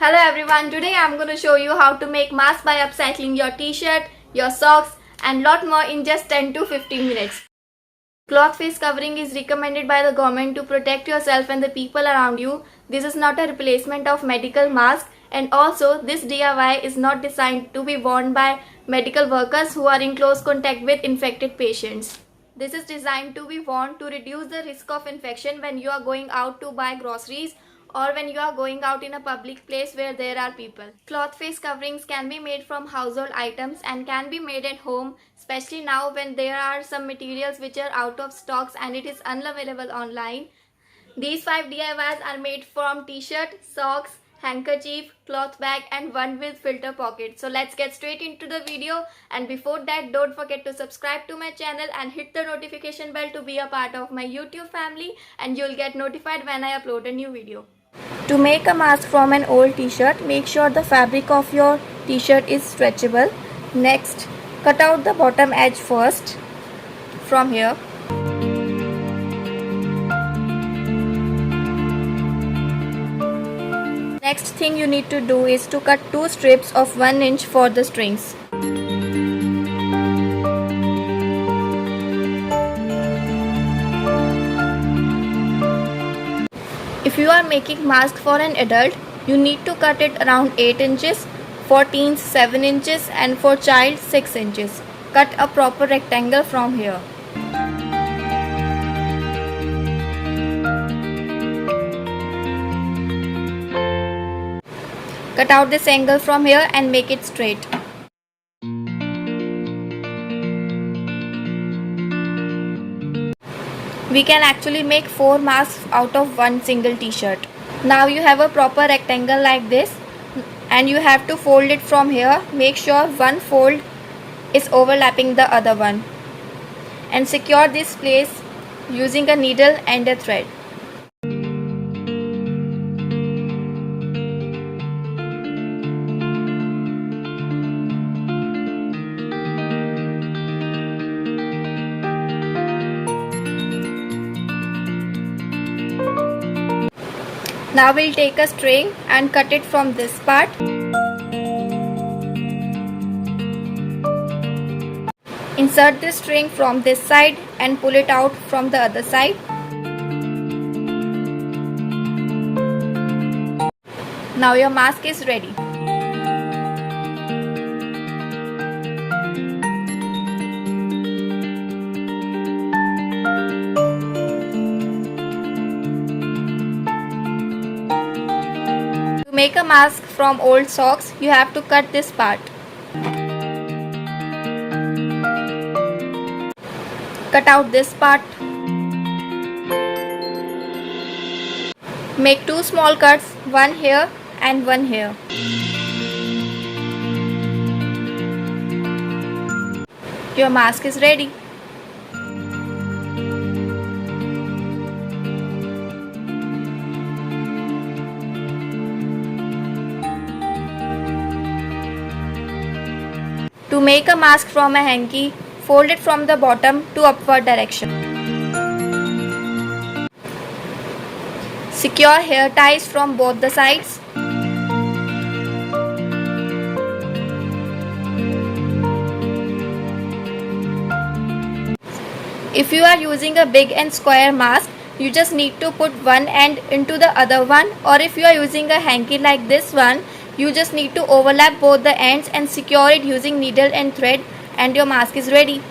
Hello everyone, today I'm going to show you how to make mask by upcycling your t-shirt, your socks and lot more in just 10 to 15 minutes. Cloth face covering is recommended by the government to protect yourself and the people around you. This is not a replacement of medical mask, and also this DIY is not designed to be worn by medical workers who are in close contact with infected patients. This is designed to be worn to reduce the risk of infection when you are going out to buy groceries or when you are going out in a public place where there are people. Cloth face coverings can be made from household items and can be made at home, especially now when there are some materials which are out of stocks and it is unavailable online. These 5 DIYs are made from t-shirt, socks, handkerchief, cloth bag and one with filter pocket. So let's get straight into the video, and before that don't forget to subscribe to my channel and hit the notification bell to be a part of my YouTube family, and you'll get notified when I upload a new video. To make a mask from an old t-shirt, make sure the fabric of your t-shirt is stretchable. Next, cut out the bottom edge first from here. Next thing you need to do is to cut 2 strips of 1 inch for the strings. If you are making mask for an adult, you need to cut it around 8 inches, for teens 7 inches and for child 6 inches. Cut a proper rectangle from here. Cut out this angle from here and make it straight. We can actually make 4 masks out of one single t-shirt. Now you have a proper rectangle like this and you have to fold it from here. Make sure one fold is overlapping the other one, and secure this place using a needle and a thread. Now we'll take a string and cut it from this part. Insert this string from this side and pull it out from the other side. Now your mask is ready. To make a mask from old socks, you have to cut this part. Cut out this part. Make 2 small cuts, one here and one here. Your mask is ready. To make a mask from a hanky, fold it from the bottom to upward direction. Secure hair ties from both the sides. If you are using a big and square mask, you just need to put one end into the other one, or if you are using a hanky like this one, you just need to overlap both the ends and secure it using needle and thread, and your mask is ready.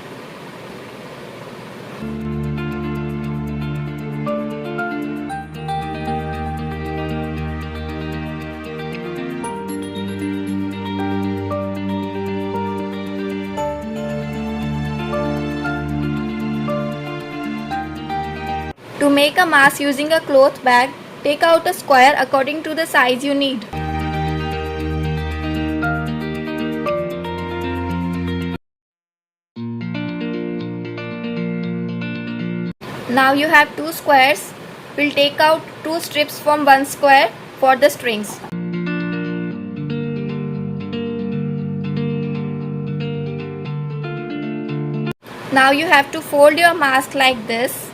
To make a mask using a cloth bag, take out a square according to the size you need. Now you have 2 squares. We'll take out 2 strips from one square for the strings. Now you have to fold your mask like this.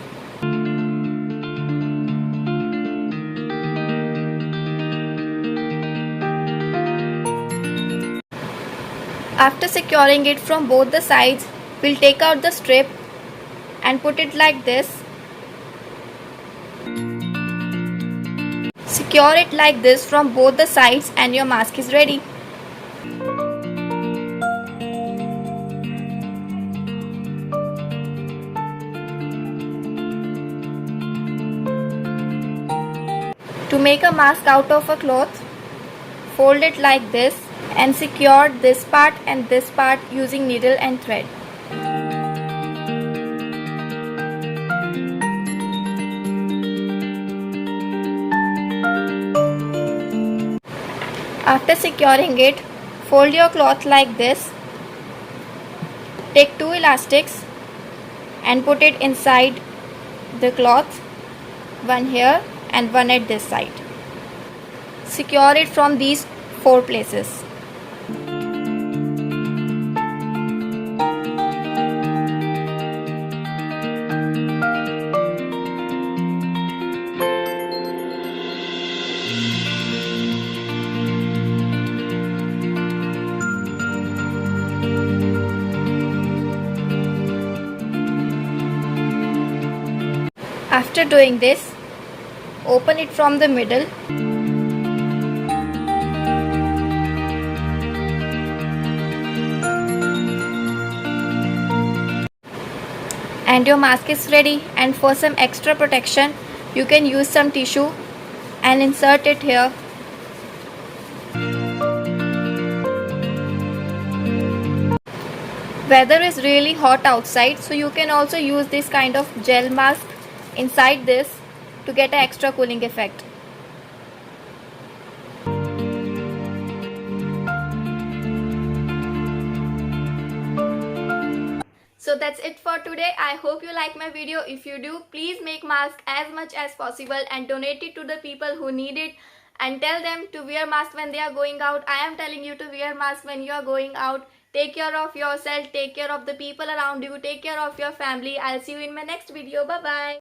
After securing it from both the sides, we'll take out the strip and put it like this. Secure it like this from both the sides and your mask is ready. To make a mask out of a cloth, fold it like this and secure this part and this part using needle and thread. After securing it, fold your cloth like this. Take two elastics and put it inside the cloth, one here and one at this side. Secure it from these four places. After doing this, open it from the middle. And your mask is ready. And for some extra protection, you can use some tissue and insert it here. Weather is really hot outside, so you can also use this kind of gel mask inside this to get an extra cooling effect. So that's it for today. I hope you like my video. If you do, please make mask as much as possible and donate it to the people who need it, and tell them to wear mask when they are going out. I am telling you to wear mask when you are going out. Take care of yourself, take care of the people around you, take care of your family. I'll see you in my next video. Bye bye.